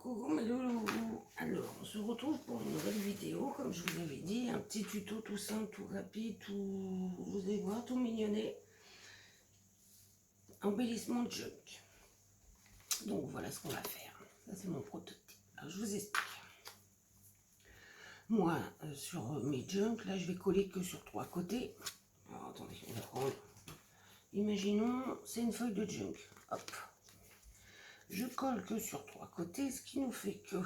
Coucou mes loulous. Alors, on se retrouve pour une nouvelle vidéo, comme je vous avais dit, un petit tuto tout simple, tout rapide, tout, vous allez voir, tout mignonnet. Embellissement de junk. Donc voilà ce qu'on va faire. Ça c'est mon prototype. Alors je vous explique. Moi, sur mes junk, là je vais coller que sur 3 côtés. Alors attendez, on va prendre. Imaginons, c'est une feuille de junk. Hop. Je colle que sur 3 côtés, ce qui nous fait que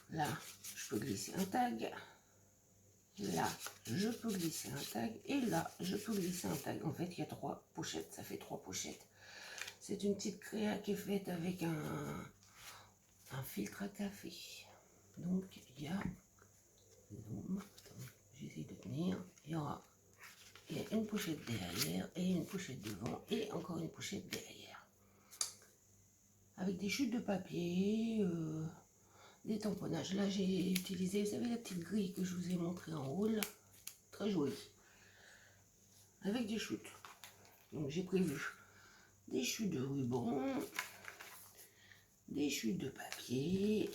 là, je peux glisser un tag. Là, je peux glisser un tag. Et là, je peux glisser un tag. En fait, il y a 3 pochettes. Ça fait 3 pochettes. C'est une petite créa qui est faite avec un filtre à café. Donc, il y a... J'essaie de tenir. Il y a une pochette derrière et une pochette devant et encore une pochette derrière. Avec des chutes de papier, des tamponnages. Là, j'ai utilisé, vous savez, la petite grille que je vous ai montré en haut, là. Très jolie. Avec des chutes. Donc, j'ai prévu des chutes de ruban, des chutes de papier,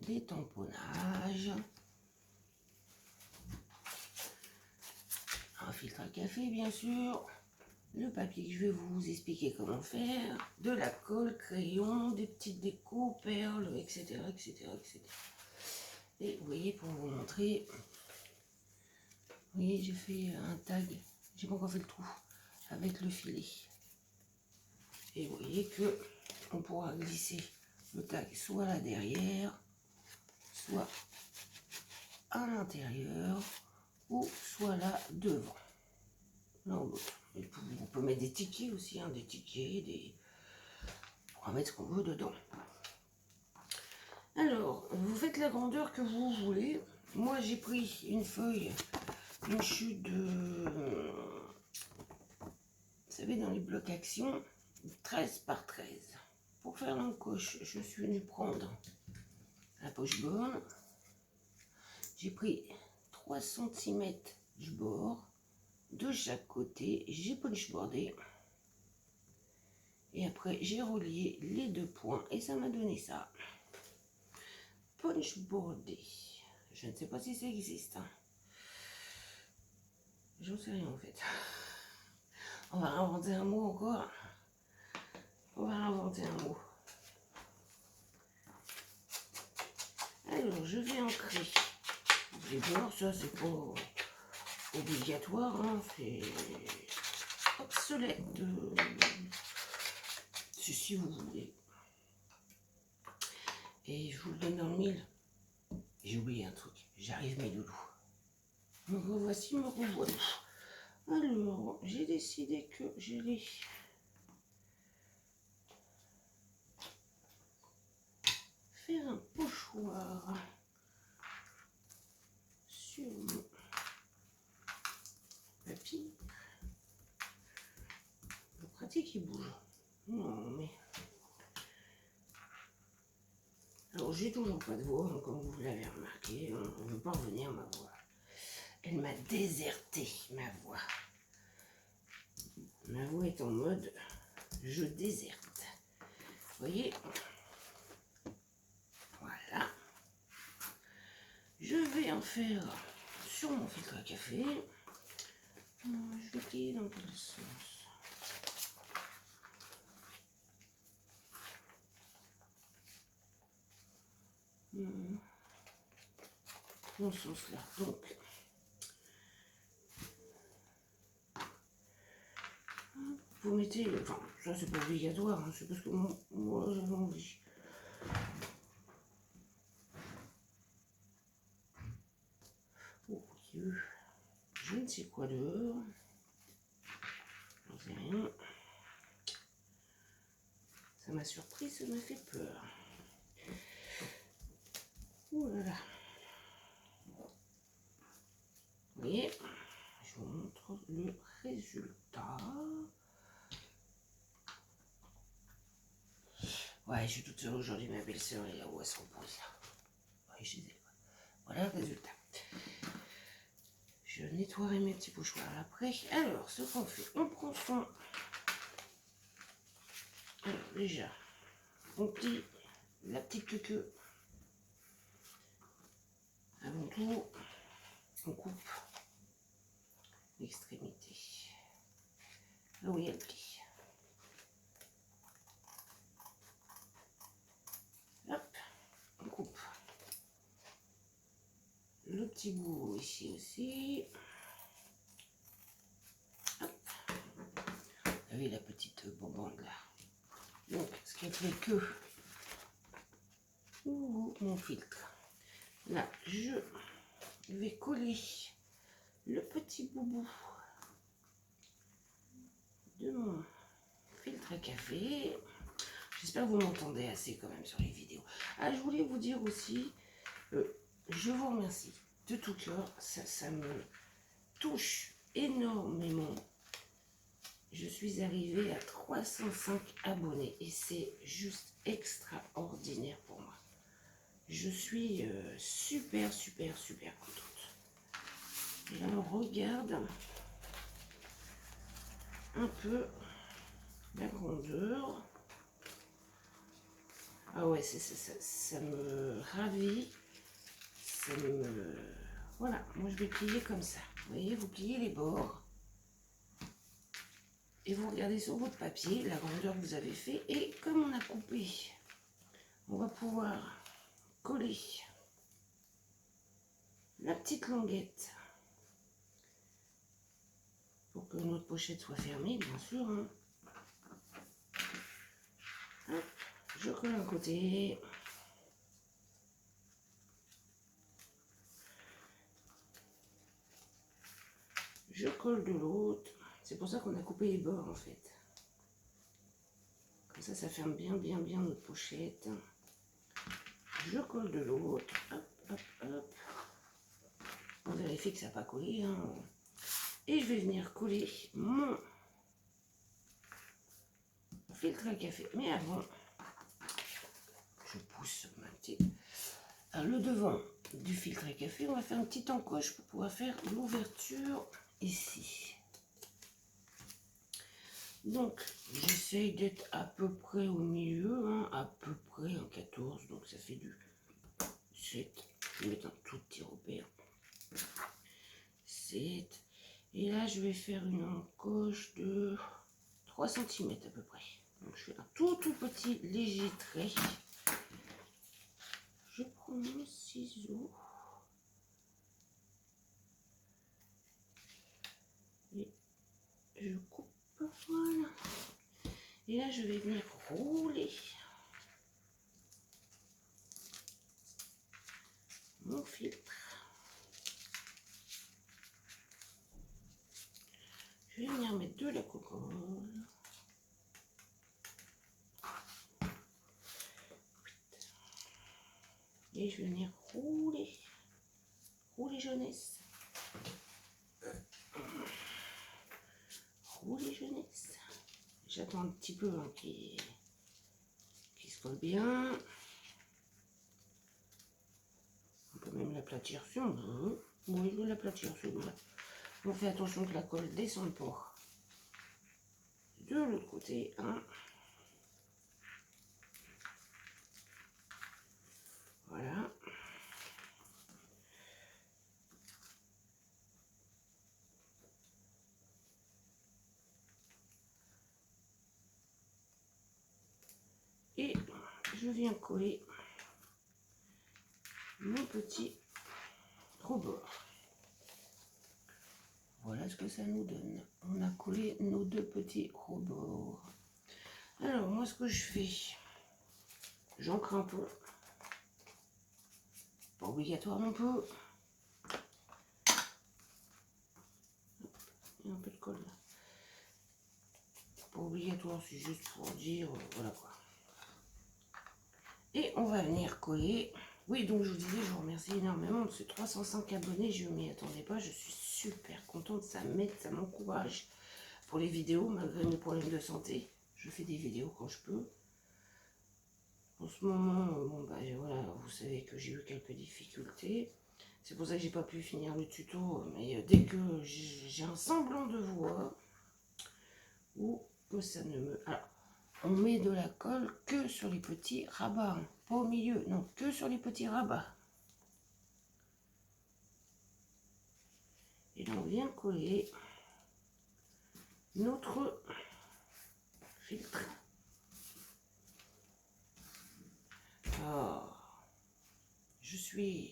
des tamponnages, un filtre à café, bien sûr, le papier que je vais vous expliquer comment faire, de la colle, crayon, des petites décos, perles, etc., etc., etc. Et vous voyez, pour vous montrer, vous voyez, j'ai fait un tag, j'ai pas encore fait le trou, avec le filet. Et vous voyez que on pourra glisser le tag soit là derrière, soit à l'intérieur, ou soit là devant. L'un ou l'autre. On peut mettre des tickets aussi, hein, des tickets, des... on pourra mettre ce qu'on veut dedans. Alors, vous faites la grandeur que vous voulez. Moi, j'ai pris une feuille, une chute de... Vous savez, dans les blocs action, 13 par 13. Pour faire l'encoche, je suis venue prendre la poche borne. J'ai pris 3 cm du bord, de chaque côté, j'ai punchboardé. Et après, j'ai relié les 2 points et ça m'a donné ça. Punchboardé. Je ne sais pas si ça existe. Hein. J'en sais rien en fait. On va inventer un mot encore. On va inventer un mot. Alors, je vais ancrer les bords. Ça, c'est pas obligatoire. Hein. C'est obsolète. Si vous voulez. Et je vous le donne dans le mille. J'ai oublié un truc. J'arrive mes loulous. Me revoici, me revoilà. Alors, j'ai décidé que j'allais faire un pochoir sur mon papier. Le pratique, il bouge. Non, mais... Alors, j'ai toujours pas de voix, hein, comme vous l'avez remarqué. On ne veut pas revenir à ma voix. Elle m'a déserté, ma voix. Ma voix est en mode je déserte. Vous voyez? Voilà. Je vais en faire sur mon filtre à café. Je vais plier dans quel sens? Dans ce sens-là. Donc, vous mettez, enfin, ça c'est pas obligatoire, hein, c'est parce que moi j'avais envie. Oh Dieu, je ne sais quoi dehors, j'en sais rien. Ça m'a surpris, ça m'a fait peur. Oh là là. Vous voyez, je vous montre le résultat. Ouais, je suis toute seule aujourd'hui, ma belle-sœur est là où elle se repose là. Ouais, chez elle. Voilà le résultat. Je nettoierai mes petits pochoirs après. Alors, ce qu'on fait, on prend son... Alors, déjà, on plie la petite queue. Avant tout, on coupe l'extrémité. Là où il y a le pli. Hop, on coupe le petit bout ici aussi. Hop. Vous avez la petite bonbonne là. Donc, ce qui fait que mon filtre. Là, je vais coller le petit boubou de mon filtre à café. J'espère que vous m'entendez assez quand même sur les vidéos. Ah, je voulais vous dire aussi, je vous remercie de tout cœur. Ça me touche énormément. Je suis arrivée à 305 abonnés et c'est juste extraordinaire pour moi. Je suis super contente. Et alors, regarde un peu la grandeur. Ah ouais, ça me ravit. Ça me... Voilà, moi je vais plier comme ça. Vous voyez, vous pliez les bords. Et vous regardez sur votre papier la grandeur que vous avez fait. Et comme on a coupé, on va pouvoir coller la petite languette pour que notre pochette soit fermée, bien sûr. Hein. Hop, je colle un côté. Je colle de l'autre. C'est pour ça qu'on a coupé les bords en fait. Comme ça ferme bien notre pochette. Je colle de l'autre. Hop, hop, hop. On vérifie que ça n'a pas collé. Hein. Et je vais venir coller mon filtre à café. Mais avant, je pousse un petit. Alors, le devant du filtre à café, on va faire une petite encoche pour pouvoir faire l'ouverture ici. Donc, j'essaye d'être à peu près au milieu, hein, à peu près en 14, donc ça fait du 7. Je vais mettre un tout petit repère. 7. Et là, je vais faire une encoche de 3 cm à peu près. Donc, je fais un tout petit léger trait. Je prends mon ciseau. Et je coupe. Voilà. Et là, je vais venir rouler mon filtre. Je vais venir mettre de la cocolle. Et je vais venir rouler. Rouler jeunesse. Rouler jeunesse. J'attends un petit peu hein, qu'il se colle bien. On peut même l'aplatir si on veut. Oui, je vais l'aplatir celui-là. On fait attention que la colle ne descende pas. De l'autre côté, hein. Voilà. Et je viens coller mon petit rebord. Voilà ce que ça nous donne. On a collé nos deux petits rebords. Alors, moi, ce que je fais, j'encre un peu. Pas obligatoire non plus. Il y a un peu de colle là. Pas obligatoire, c'est juste pour dire, voilà quoi. Et on va venir coller. Oui, donc je vous disais, je vous remercie énormément de ces 305 abonnés. Je ne m'y attendais pas. Je suis super contente. Ça m'aide, ça m'encourage pour les vidéos, malgré mes problèmes de santé. Je fais des vidéos quand je peux. En ce moment, bon bah voilà, vous savez que j'ai eu quelques difficultés. C'est pour ça que j'ai pas pu finir le tuto. Mais dès que j'ai un semblant de voix, ou que ça ne me... Alors, on met de la colle que sur les petits rabats, hein. Pas au milieu, non, que sur les petits rabats. Et là, on vient coller notre filtre. Alors,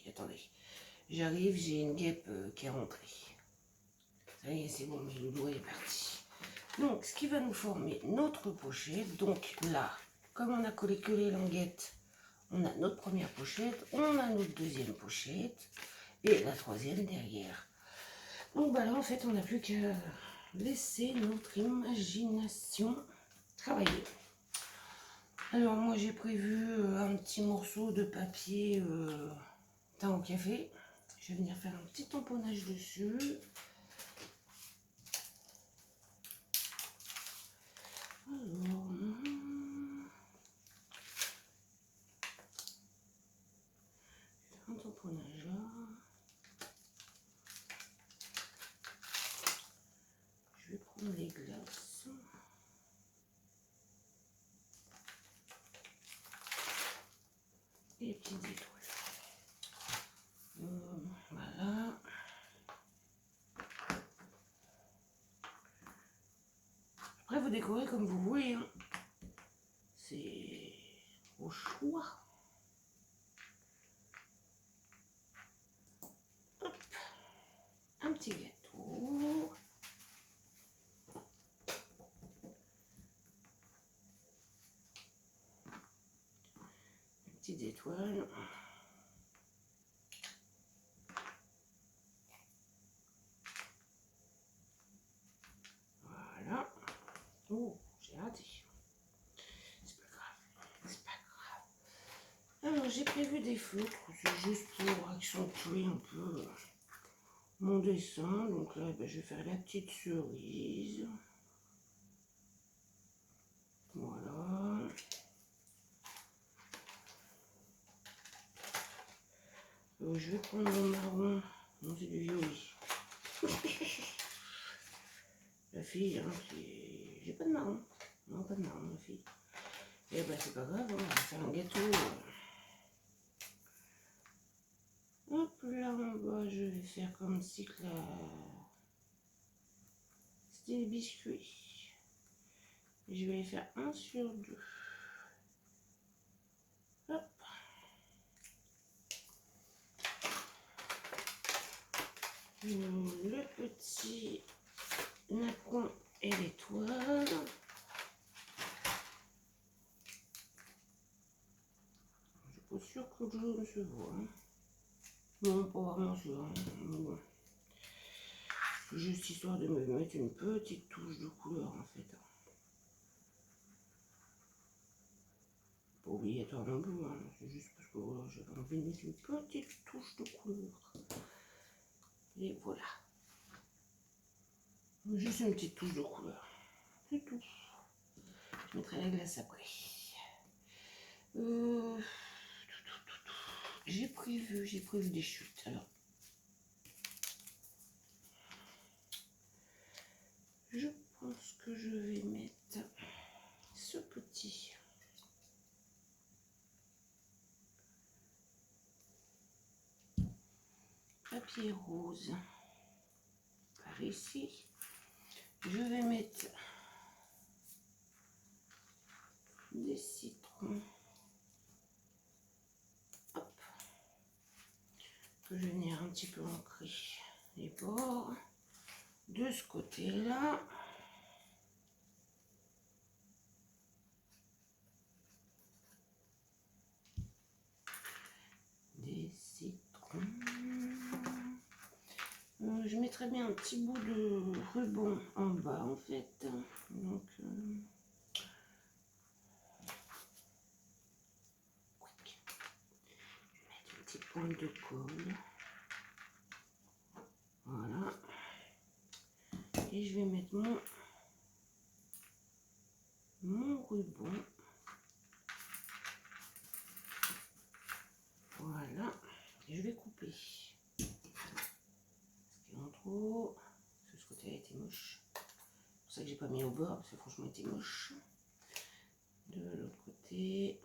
attendez, j'arrive, j'ai une guêpe qui est rentrée. Ça y est, c'est bon, mais le doigt est parti. Donc, ce qui va nous former notre pochette, donc là, comme on a collé que les languettes, on a notre première pochette, on a notre deuxième pochette, et la troisième derrière. Donc bah là, en fait, on n'a plus qu'à laisser notre imagination travailler. Alors moi, j'ai prévu un petit morceau de papier teint au café. Je vais venir faire un petit tamponnage dessus. Alors, un tamponnage là. Je vais prendre les glaces. Et les petites étoiles. Voilà. Après, vous décorez comme vous voulez, hein. C'est au choix. Hop. Un petit gâteau. Des petites étoiles. Voilà. Oh, j'ai raté. C'est pas grave. C'est pas grave. Alors, j'ai prévu des feutres. C'est juste pour accentuer un peu mon dessin. Donc là, ben, je vais faire la petite cerise. Voilà. Je vais prendre le marron. Non, c'est du violet. La fille, hein, j'ai pas de marron. Non, pas de marron, la fille. Et ben, c'est pas grave, hein, on va faire un gâteau. Hop là en bas, je vais faire comme si que là. C'était des biscuits. Je vais les faire 1 sur 2. Hop. Le petit napron et l'étoile. Je suis pas sûre que le jaune se voit. Hein. Non, pas vraiment sûr. Hein. Bon. Juste histoire de me mettre une petite touche de couleur en fait. Pas obligatoire non plus, hein. C'est juste parce que voilà, j'avais envie de mettre une petite touche de couleur. Et voilà. Juste une petite touche de couleur. C'est tout. Je mettrai la glace après. J'ai prévu des chutes. Alors, je pense que je vais mettre ce petit papier rose par ici. Je vais mettre des citrons. Hop. Que je vais venir un petit peu ancrer les bords de ce côté-là. Des citrons. Je mettrais bien un petit bout de ruban en bas en fait. Donc mettre une petite pointe de colle. Voilà. Et je vais mettre mon ruban. Voilà. Et je vais couper. Ce qui est en trop. Parce que ce côté a été moche. C'est pour ça que j'ai pas mis au bord, parce que franchement il était moche. de l'autre côté.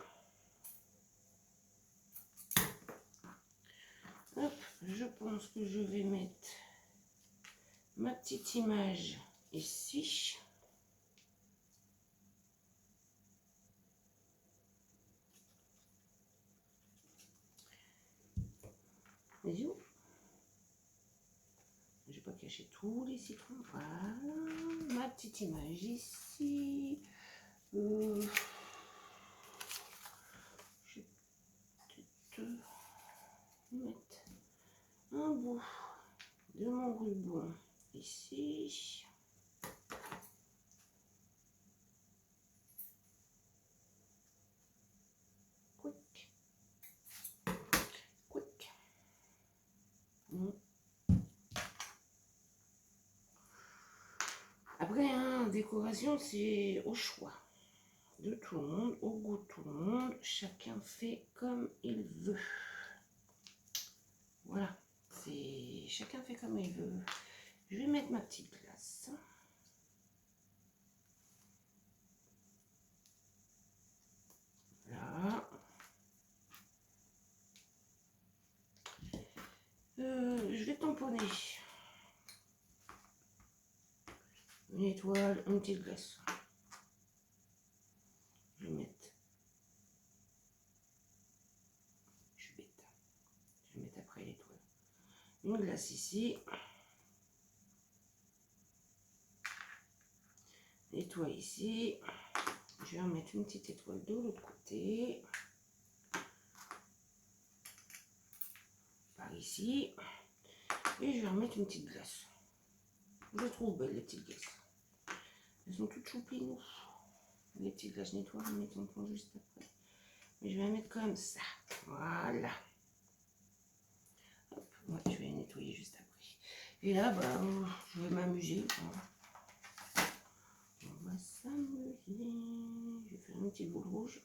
Hop, je pense que je vais mettre ma petite image ici. Je vais pas cacher tous les citrons. Voilà, ma petite image ici. Je vais peut-être mettre un bout de mon ruban ici. Quick. Quick. Après, hein, décoration, c'est au choix de tout le monde, au goût de tout le monde. Chacun fait comme il veut. Voilà, c'est chacun fait comme il veut. Je vais mettre ma petite glace. Là. Je vais tamponner. Une étoile, une petite glace. Je vais mettre. Je suis bête. Je vais mettre après l'étoile. Une glace ici. Étoile ici. Je vais en mettre une petite étoile de l'autre côté. Par ici. Et je vais remettre une petite glace. Je les trouve belles les petites glaces. Elles sont toutes choupinou. Les petites glaces nettoient, je vais mettre un point juste après. Mais je vais la mettre comme ça. Voilà. Hop, ouais, je vais nettoyer juste après. Et là, bah, je vais m'amuser. On va s'amuser. Je vais faire une petite boule rouge.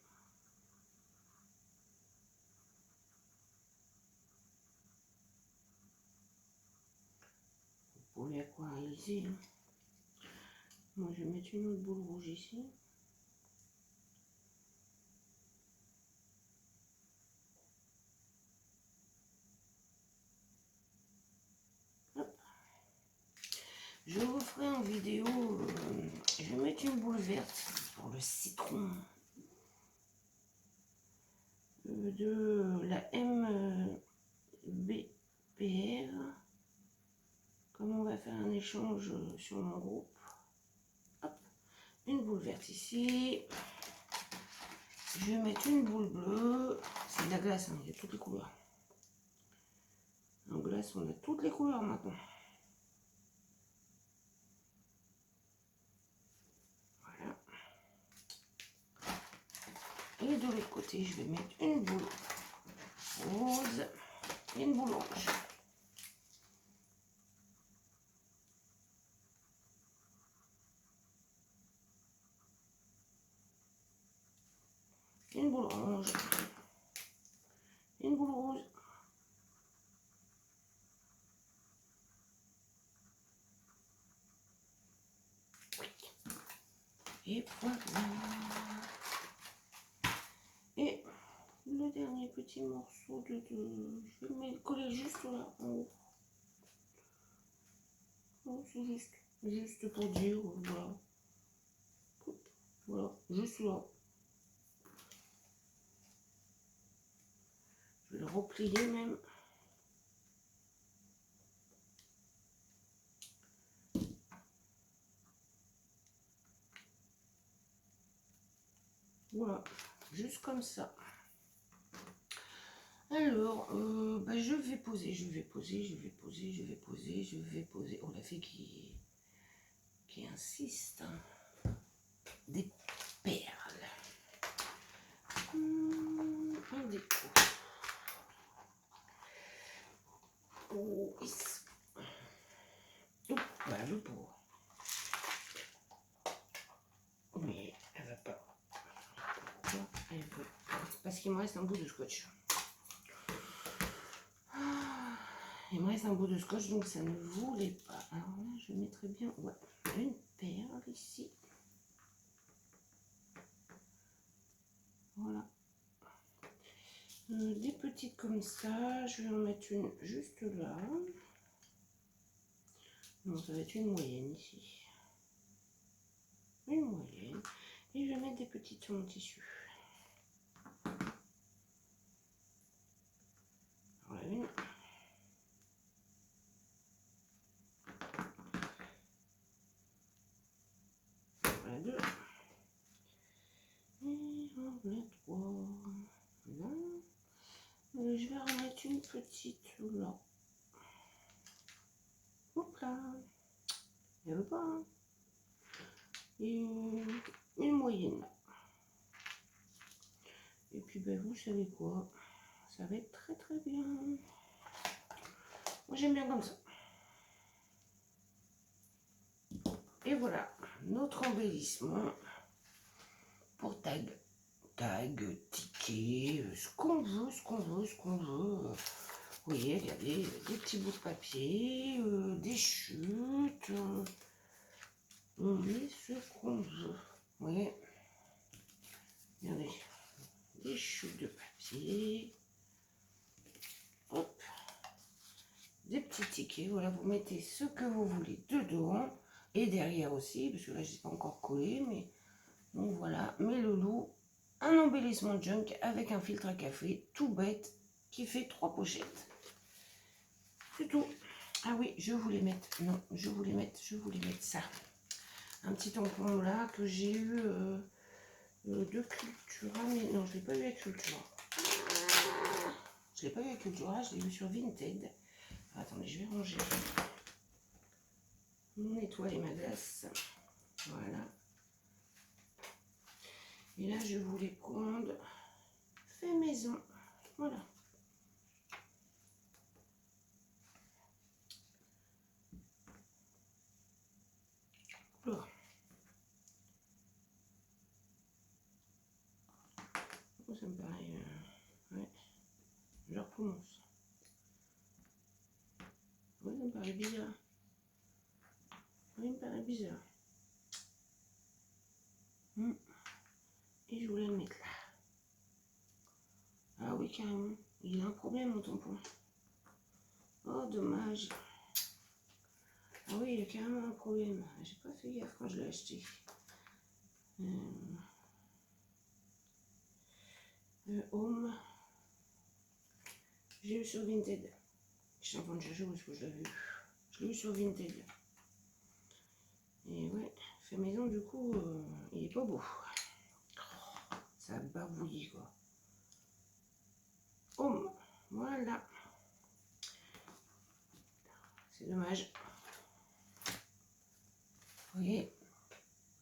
Vous pouvez aquarelliser. Moi, je vais mettre une autre boule rouge ici. Hop. Je vous ferai en vidéo. Je vais mettre une boule verte pour le citron. De la MBPR. Comme on va faire un échange sur mon groupe. Hop. Une boule verte ici. Je vais mettre une boule bleue. C'est de la glace, hein, il y a toutes les couleurs. En glace, on a toutes les couleurs maintenant. Voilà. Et de l'autre côté, je vais mettre une boule rose et une boule orange. Une boule orange. Une boule rose. Et voilà. Et le dernier petit morceau de je vais le coller juste là en haut. C'est juste pour dire, voilà. Voilà, juste là. Je vais le replier même. Voilà, juste comme ça. Alors, bah, je vais poser. Oh, la fille qui insiste. Des perles. Un déco. Oh, voilà le pot. Mais elle va pas. Pourquoi elle veut pas? Parce qu'il me reste un bout de scotch. Il me reste un bout de scotch, donc ça ne voulait pas. Alors là, je mettrais bien une perle ici. Voilà. Des petites comme ça. Je vais en mettre une juste là. Non, ça va être une moyenne ici. Une moyenne. Et je vais mettre des petites sur mon tissu. Voilà une. Voilà deux. Et voilà trois. Voilà. Je vais remettre une petite là. Hop là. Il n'y avait pas. Hein. Et une moyenne là. Et puis ben vous savez quoi, ça va être très très bien. Moi j'aime bien comme ça. Et voilà notre embellissement pour tag, ticket, ce qu'on veut, ce qu'on veut, ce qu'on veut. Vous voyez, regardez, des petits bouts de papier, des chutes. On met ce qu'on veut. Vous voyez, regardez, des chutes de papier. Hop. Des petits tickets, voilà, vous mettez ce que vous voulez dedans et derrière aussi, parce que là je n'ai pas encore collé, mais donc voilà, mes loulous, un embellissement junk avec un filtre à café tout bête qui fait 3 pochettes. C'est tout. Ah oui, je voulais mettre, non, je voulais mettre ça. Un petit tampon là que j'ai eu de Cultura, mais non, je ne l'ai pas eu avec Cultura. Je l'ai pas eu avec Cultura, je l'ai eu sur Vinted. Attendez, je vais ranger mon étoile et ma glace. Voilà. Et là, je voulais prendre fait maison. Voilà. Oula. Oh, ça me paraît... ouais. Je recommence. Oui, ça me paraît bizarre. Oui, il me paraît bizarre. Et je voulais le mettre là. Ah oui, carrément. Il a un problème, mon tampon. Oh, dommage. Ah oui, il a carrément un problème. J'ai pas fait gaffe quand je l'ai acheté. Home. J'ai eu sur Vinted. Je suis en train de chercher où est-ce que je l'avais eu. Je l'ai eu sur Vinted. Et ouais, fait maison, du coup, il est pas beau. Ça babouille, quoi. Home. Voilà. C'est dommage. Vous voyez,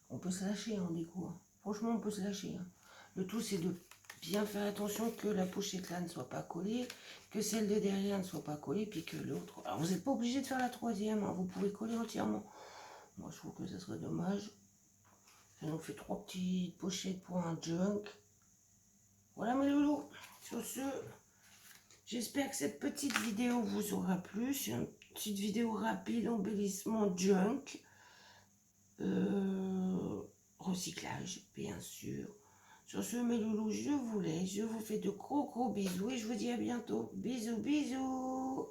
on peut se lâcher en déco. Hein. Franchement, on peut se lâcher. Hein. Le tout, c'est de bien faire attention que la pochette là ne soit pas collée, que celle de derrière ne soit pas collée, puis que l'autre... Alors, vous n'êtes pas obligé de faire la troisième, hein. Vous pouvez coller entièrement. Moi, je trouve que ça serait dommage. Ça nous fait 3 petites pochettes pour un junk. Voilà mes loulous. Sur ce, j'espère que cette petite vidéo vous aura plu. C'est une petite vidéo rapide, embellissement junk. Recyclage, bien sûr. Sur ce, mes loulous, je vous laisse. Je vous fais de gros bisous et je vous dis à bientôt. Bisous, bisous.